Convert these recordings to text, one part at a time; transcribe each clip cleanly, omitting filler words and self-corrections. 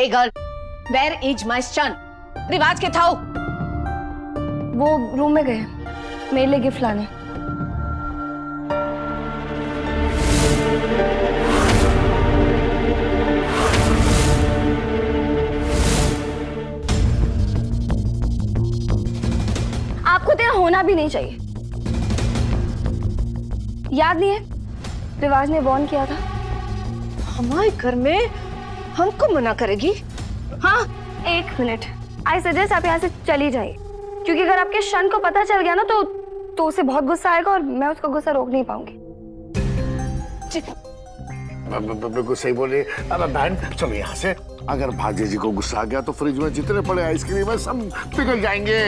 A girl, where is my son? रिवाज के थाओ? वो रूम में गए मेरे लिए गिफ्ट लाने। आपको तो होना भी नहीं चाहिए। याद नहीं है रिवाज ने वार्न किया था? हमारे घर में हमको मना करेगी? हाँ, 1 मिनट। आई सजेस्ट आप यहाँ से चली जाइए, क्योंकि अगर आपके शन को पता चल गया ना तो उसे बहुत गुस्सा आएगा और मैं उसका गुस्सा रोक नहीं पाऊंगी। बिल्कुल सही बोले। अब बहन चलो यहाँ से। अगर भाजी जी को गुस्सा आ गया तो फ्रिज में जितने पड़े आइसक्रीम है सब पिघल जाएंगे।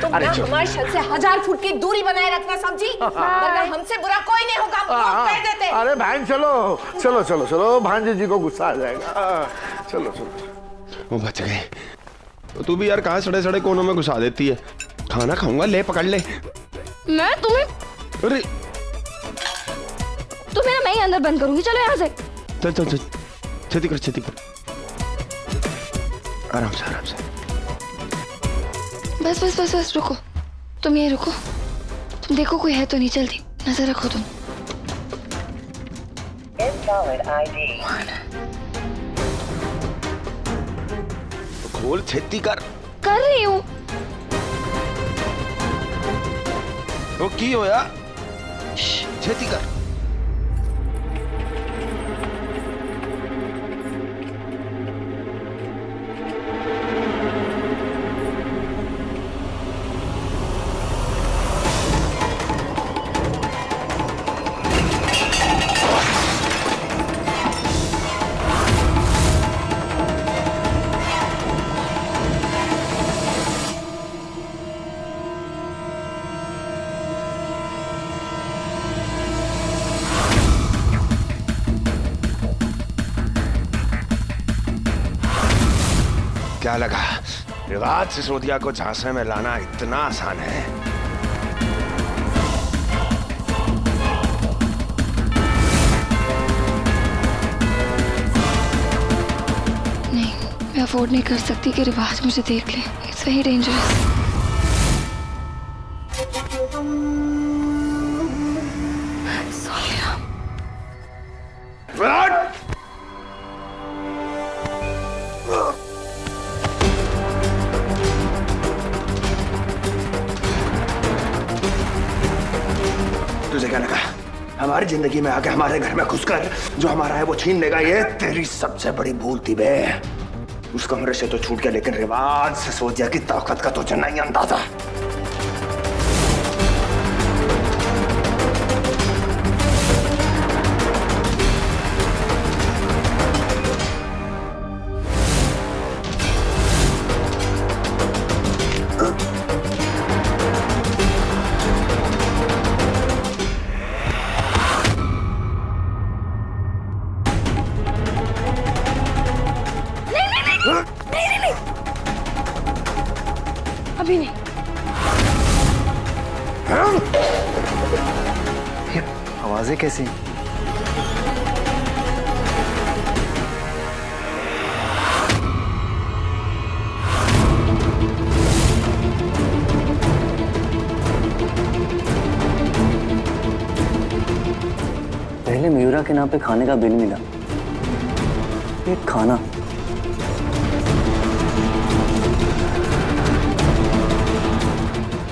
तुम ना हमारे शर से 1000 फुट की दूरी बनाए रखना, समझी? वरना हमसे बुरा कोई नहीं होगा, हम कह देते। अरे बहन चलो चलो चलो चलो, भांजे जी को गुस्सा आ जाएगा। चलो चलो। वो बच गए। तो तू भी यार कहाँ सड़े सड़े कोनों में घुसा देती है। खाना खाऊंगा, ले पकड़ ले। मैं तुम्हें अरे मैं ही अंदर बंद करूंगी। चलो यहाँ से। चल चल चल, छेती कर छेती कर, आराम से आराम से। बस बस बस बस रुको, तुम ये रुको। तुम देखो कोई है तो नहीं, जल्दी नजर रखो तुम। खोल, छेती कर रही हूँ। वो की होया? छेती कर। क्या लगा रिवाज सिसोदिया को झांसे में लाना इतना आसान है? नहीं, मैं अफोर्ड नहीं कर सकती कि रिवाज मुझे देख ले। It's very dangerous. Sorry Ram. तुझे क्या लगा हमारी जिंदगी में आके हमारे घर में घुसकर जो हमारा है वो छीन लेगा? ये तेरी सबसे बड़ी भूल थी बे। उस कमरे से तो छूट गया, लेकिन रिवाज सिसोदिया की ताकत का तुझे नहीं अंदाजा। अभी नहीं। आवाजें कैसी? पहले मयूरा के नाम पे खाने का बिल मिला, एक खाना।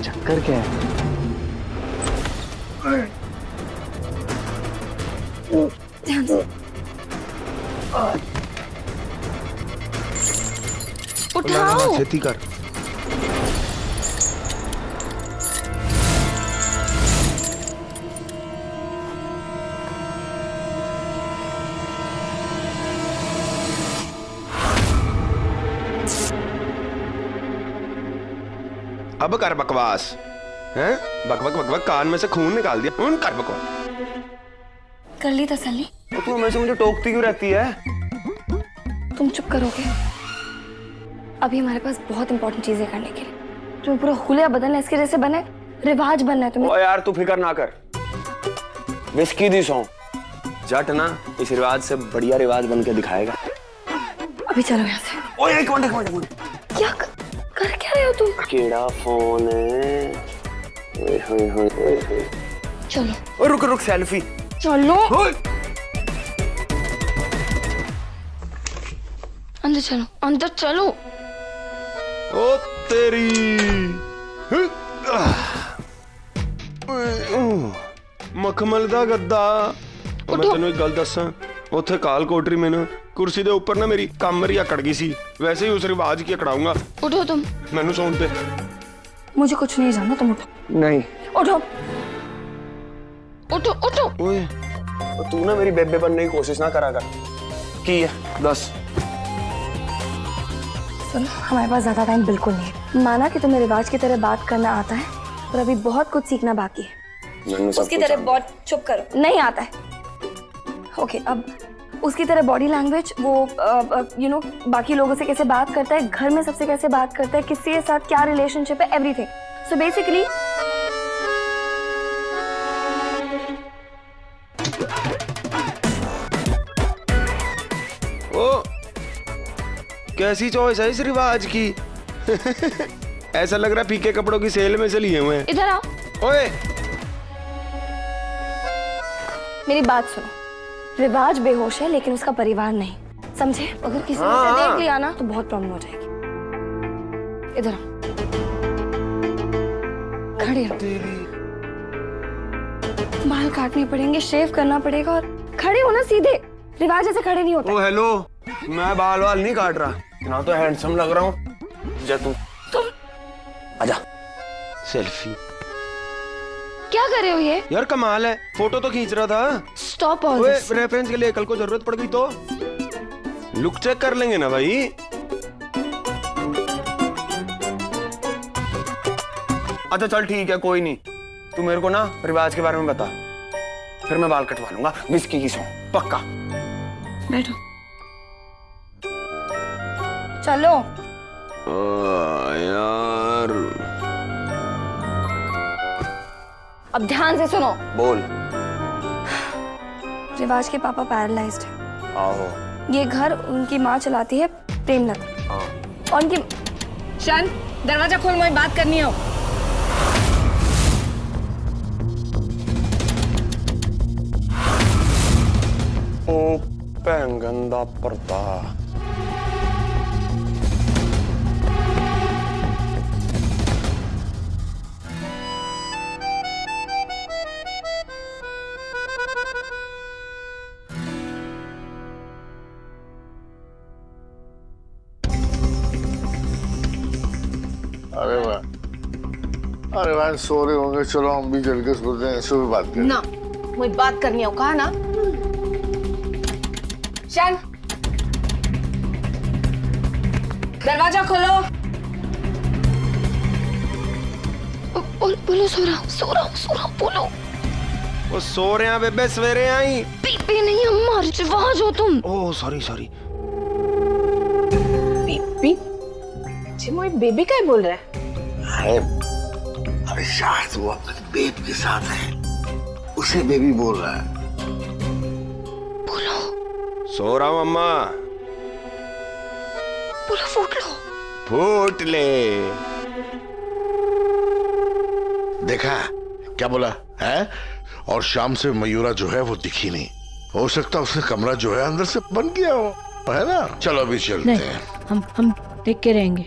चक्कर क्या है? ध्यान से उठाओ। छेती कर। अब कर बकवास हैं? बक बक बक बक, कान में से खून निकाल दिया। उन कर बकवास। कर ली तसल्ली? तो तू हमेशा मुझे टोकती क्यों रहती है? तुम चुप करोगे? अभी हमारे पास बहुत इंपॉर्टेंट चीजें करने के लिए। तुम्हें पूरा हुलिया बदलना है, इसके जैसे बने रिवाज बनना है तुम्हें। ओ यार तू फिक्र ना कर, विस्की दी सौ जट ना इस रिवाज से बढ़िया रिवाज बन के दिखाएगा। अभी चलो यहाँ से। ओए एक मिनट क्या कर क्या रहे हो तुम? केड़ा फोन है। ओए होए होए होए। चलो ओए रुक रुक सेल्फी। चलो ओए अंदर चलो, अंदर चलो। ओ तेरी मखमल ਦਾ ਗੱਦਾ ਮੈਂ ਤੈਨੂੰ ਇੱਕ ਗੱਲ ਦੱਸਾਂ ਉੱਥੇ ਕਾਲ ਕੋਟਰੀ में ना कुर्सी ਦੇ ਉੱਪਰ ਨਾ ਮੇਰੀ ਕਮਰ ਅਕੜ ਗਈ ਸੀ वैसे ही उस रिवाज की अकड़ाऊंगा उठो तुम। ਮੈਨੂੰ ਸੌਣ ਤੇ मुझे कुछ नहीं जानना, तुम उठो। नहीं उठो उठो उठो। ओए तू ना मेरी बेबे बनने की कोशिश ना करा कर। की है 10। सुनो, हमारे पास ज्यादा टाइम बिल्कुल नहीं है। माना कि तुम्हें रिवाज की तरह बात करना आता है, पर अभी बहुत कुछ सीखना बाकी है। उसकी तरह बहुत चुप करो। नहीं आता है। ओके, अब उसकी तरह बॉडी लैंग्वेज, वो यू नो बाकी लोगों से कैसे बात करता है, घर में सबसे कैसे बात करता है, किसी के साथ क्या रिलेशनशिप है, एवरीथिंग। सो बेसिकली ओ कैसी चॉइस है इस रिवाज की ऐसा लग रहा है फीके कपड़ों की सेल में से लिए हुए हैं। इधर आओ, ओए मेरी बात सुनो। रिवाज बेहोश है लेकिन उसका परिवार नहीं, समझे? अगर किसी ने उसे देख लिया ना तो बहुत प्रॉब्लम हो जाएगी। इधर आओ, खड़े रहो। बाल काटने पड़ेंगे, शेव करना पड़ेगा, और खड़े हो ना सीधे। रिवाज ऐसे खड़े नहीं होते। ओ हेलो, मैं बाल वाल नहीं काट रहा, इतना तो हैंडसम लग रहा हूँ। जा तुम आजा। सेल्फी क्या कर रहे हो ये? यार कमाल है, फोटो तो खींच रहा था। स्टॉप ऑल ओए दिस। रेफरेंस के लिए कल को जरूरत पड़ गई तो लुक चेक कर लेंगे ना भाई। अच्छा चल ठीक है, कोई नहीं। तू मेरे को ना रिवाज के बारे में बता, फिर मैं बाल कटवा लूंगा विस्की की सॉन्ग पक्का। बैठो, चलो। यार अब ध्यान से सुनो। बोल। रिवाज के पापा पैरालाइज्ड है। आओ। ये घर उनकी माँ चलाती है, प्रेमलता। और उनकी शन, दरवाजा खोल, मुझे बात करनी है। ओ बैंगन दा पर्दा। अरे भाई सो रहे होंगे, चलो हम भी जल्दी से बोलते हैं, सुबह बात करें। ना, मुझे बात करनी है, कहा ना। शन, दरवाजा खोलो। बोलो, सो रहा हूँ, बोलो। वो सो रहे हैं बेबे, सवेरे आई। पीपी नहीं, अम्मा, रिवाज हो तुम। Oh sorry. बेबी? जी मुझे बेबी क्या बोल रहा है? अरे शायद वो अपने बेब के साथ है, उसे बेबी बोल रहा है। बोलो, सो रहा हूँ अम्मा। बोलो, फूट लो। फूट ले। देखा क्या बोला है? और शाम से मयूरा जो है वो दिखी नहीं। हो सकता उसने कमरा जो है अंदर से बंद किया हो, है ना? चलो अभी चलते हैं। हम देख के रहेंगे।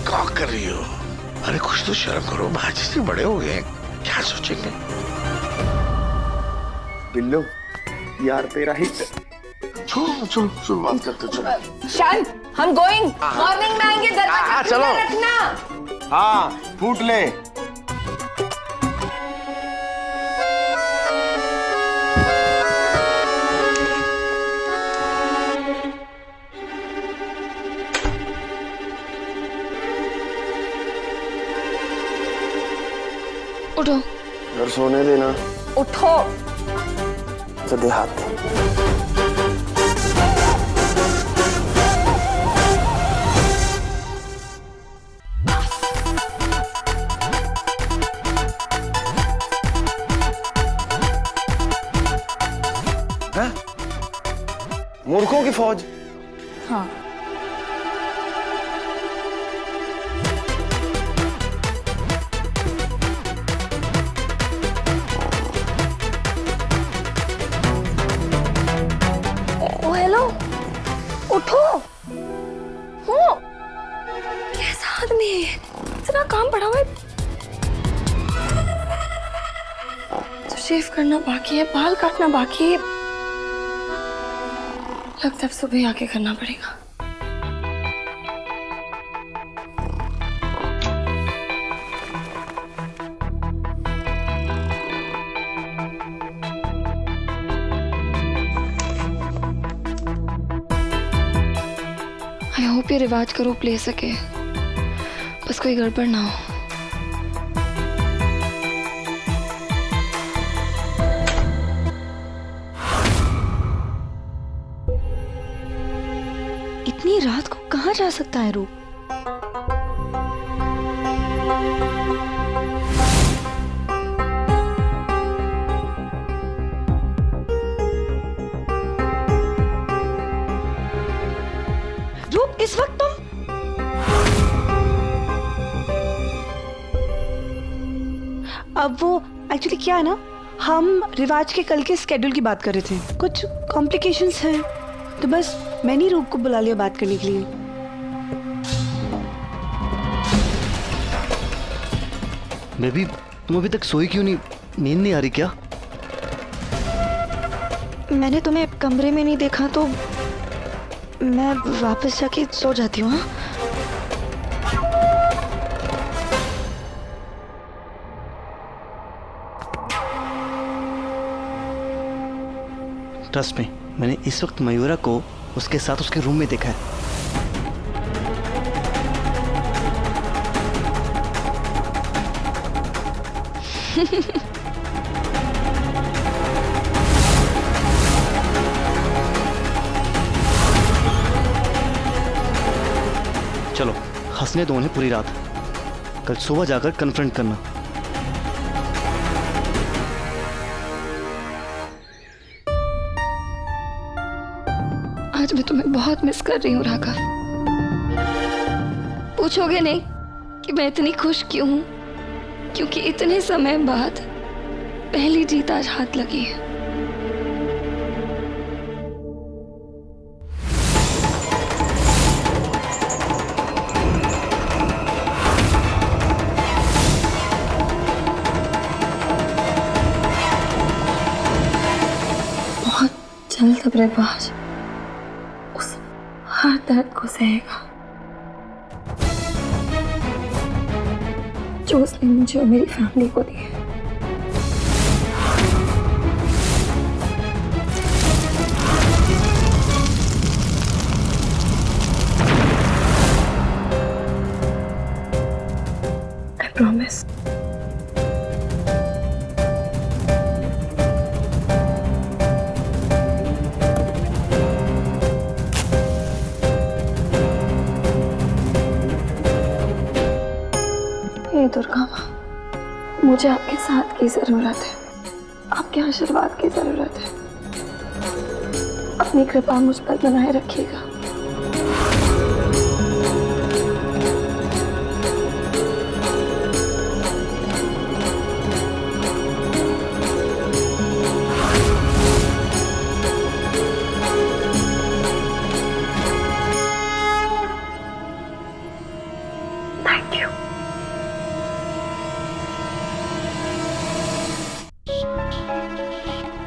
क्या कर रही हो? अरे कुछ तो शर्म करो, भाजी से बड़े हो गए, क्या सोचेंगे? बिल्लू यार तेरा हिट। चलो बात करते चलो। शन, हम गोइंग। मॉर्निंग में आएंगे, दरवाजा चलो। खुला रखना। हाँ फूट ले। उठो। घर सोने देना। उठो। तो दे हाथ। हैं? मूर्खों की फौज। हाँ। ओ हेलो, उठो। हो कैसा आदमी है, इतना काम पड़ा हुआ है। तो शेव करना बाकी है, बाल काटना बाकी है। लगता है सुबह आके करना पड़ेगा। आई होप ये रिवाज का रूप ले सके, बस कोई गड़बड़ ना हो। इतनी रात को कहाँ जा सकता है रूप? रूप इस वक्त तुम? अब वो एक्चुअली क्या है ना, हम रिवाज के कल के स्केड्यूल की बात कर रहे थे। कुछ कॉम्प्लिकेशंस हैं, तो बस मैंने रूप को बुला लिया बात करने के लिए। बेबी, तुम अभी तक सोई क्यों नहीं? नींद नहीं आ रही क्या? मैंने तुम्हें कमरे में नहीं देखा तो मैं वापस जाके सो जाती हूँ। हाँ, ट्रस्ट में, मैंने इस वक्त मयूरा को उसके साथ उसके रूम में देखा है। चलो, हंसने दो उन्हें पूरी रात। कल सुबह जाकर कन्फ्रंट करना। आज मैं तुम्हें बहुत मिस कर रही हूँ राघव। पूछोगे नहीं कि मैं इतनी खुश क्यों हूँ? क्योंकि इतने समय बाद पहली जीत आज हाथ लगी है। बहुत जल्द अब रिवाज उस हर दर्द को सहेगा जो उसने मुझे और मेरी फैमिली को दी है। I promise. हे दुर्गा माँ, मुझे आपके साथ की जरूरत है, आपके आशीर्वाद की जरूरत है। अपनी कृपा मुझ पर बनाए रखिएगा। Thank you.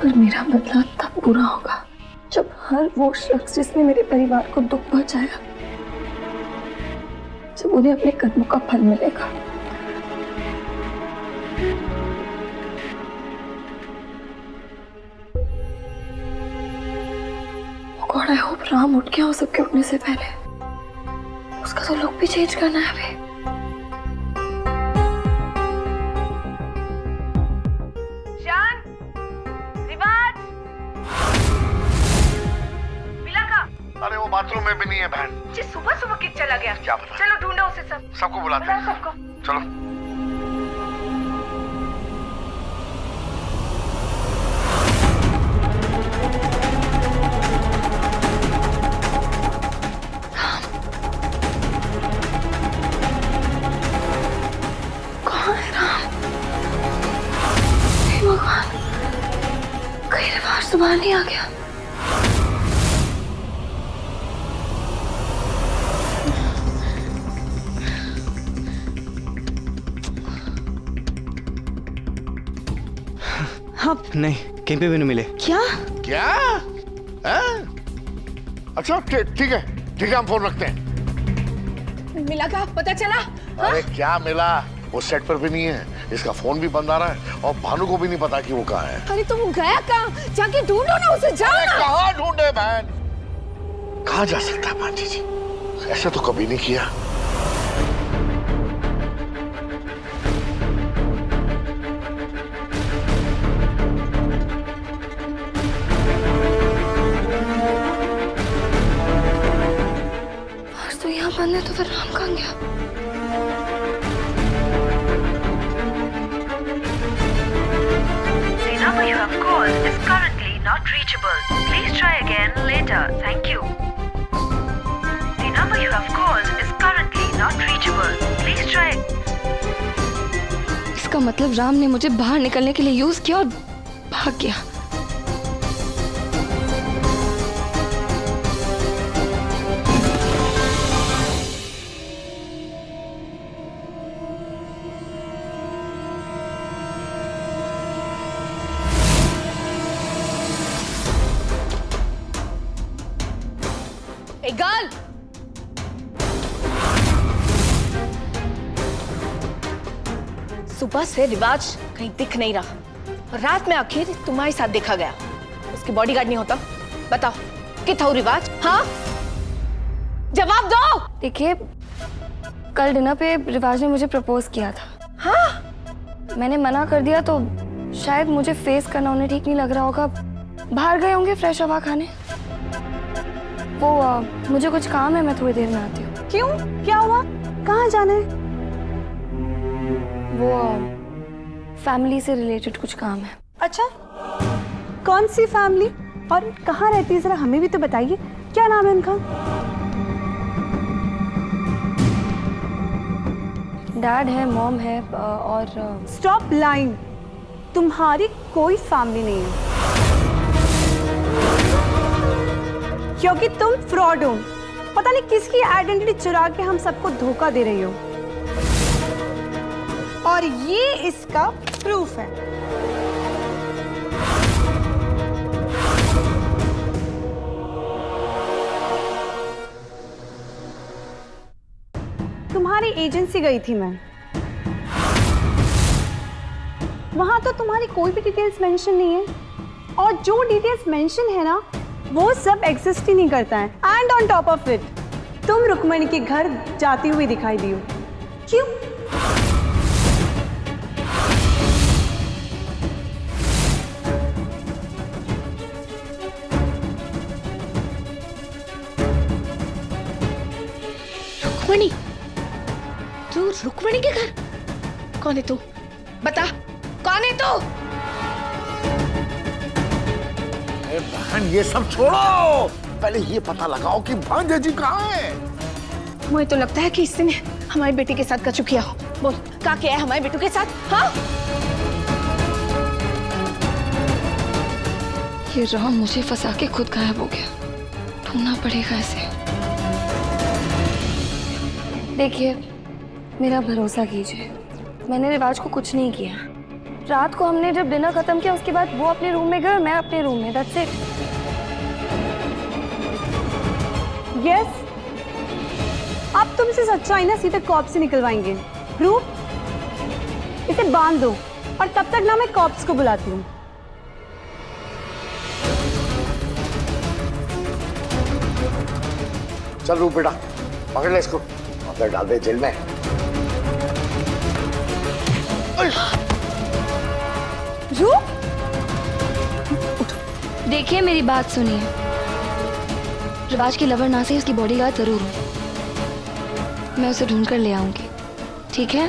पर मेरा बदला तब पूरा होगा जब हर वो शख्स जिसने मेरे परिवार को दुख पहुंचाया, जब उन्हें अपने कदमों का फल मिलेगा। गॉड, आई होप राम उठ गया हो सबके उठने से पहले। उसका तो लुक भी चेंज करना है अभी। शान, बाथरूम में भी नहीं है बहन। जी सुबह सुबह किक चला गया। क्या पता? चलो ढूंढो उसे सब। सबको बुलाते हैं। सबको। चलो। कहाँ है राम? हे भगवान, कहीं रिवाज तो बाहर नहीं आ गया? हाँ नहीं, कहीं पे भी नहीं मिले। क्या? क्या है? अच्छा ठीक है हम फोन रखते हैं। मिला क्या? पता चला? अरे क्या मिला, वो सेट पर भी नहीं है, इसका फोन भी बंद आ रहा है और भानु को भी नहीं पता कि वो कहाँ है। अरे तुम गया कहाँ? जाके ढूंढो ना उसे, जाओ ना। कहाँ ढूंढे बहन? कहाँ जा सकता है भांजी जी? ऐसा तो कभी नहीं किया। तो यहाँ बंद है तो फिर राम कहाँ गया? The number you have called is currently not reachable. Please try again later. Thank you. The number you have called is currently not reachable. Please try. इसका मतलब राम ने मुझे बाहर निकलने के लिए यूज किया और भाग गया। ए गर्ल, सुबह से रिवाज कहीं दिख नहीं रहा और रात में आखिर तुम्हारे साथ देखा गया। उसकी बॉडीगार्ड नहीं होता? बताओ कि था वो रिवाज? हाँ, जवाब दो। देखिए, कल डिनर पे रिवाज ने मुझे प्रपोज किया था। हाँ, मैंने मना कर दिया तो शायद मुझे फेस करना उन्हें ठीक नहीं लग रहा होगा। बाहर गए होंगे फ्रेश हवा खाने। वो मुझे कुछ काम है, मैं थोड़ी देर में आती हूँ। क्यों? क्या हुआ? कहाँ जाना है? वो फैमिली से रिलेटेड कुछ काम है। अच्छा, कौन सी फैमिली और कहाँ रहती है, जरा हमें भी तो बताइए। क्या नाम है उनका? डैड है, मॉम है और स्टॉप लाइंग। तुम्हारी कोई फैमिली नहीं है क्योंकि तुम फ्रॉड हो। पता नहीं किसकी आइडेंटिटी चुरा के हम सबको धोखा दे रही हो और ये इसका प्रूफ है। तुम्हारी एजेंसी गई थी मैं, वहां तो तुम्हारी कोई भी डिटेल्स मेंशन नहीं है और जो डिटेल्स मेंशन है ना वो सब एग्जिस्ट ही नहीं करता है। And on top of it तुम रुक्मणी के घर जाती हुई दिखाई दी हो। क्यों? रुक्मणी? तू रुक्मणी के घर? कौन है तू? बता, कौन है तू? बहन ये सब छोड़ो, पहले ये पता लगाओ कि भांजे जी कहाँ है। मुझे तो लगता है कि इसने हमारी बेटी के साथ कछु किया हो। बोल, क्या किया है हमारे बेटू के साथ? हाँ, ये राम मुझे फंसा के खुद गायब हो गया। ढूंढना पड़ेगा इसे। देखिए, मेरा भरोसा कीजिए, मैंने रिवाज को कुछ नहीं किया। रात को हमने जब डिनर खत्म किया उसके बाद वो अपने रूम में गए और मैं अपने रूम में। That's it. यस, अब तुमसे सच्चाई ना सीधे कॉप्स से निकलवाएंगे। प्रूफ? इसे बांध दो और तब तक ना मैं कॉप्स को बुलाती हूँ। चल रूप बेटा, पकड़ ले इसको और फिर डाल दे जेल में। देखिए, मेरी बात सुनिए। रिवाज की लवर ना से उसकी बॉडीगार्ड जरूर हूँ। मैं उसे ढूंढ कर ले आऊंगी, ठीक है?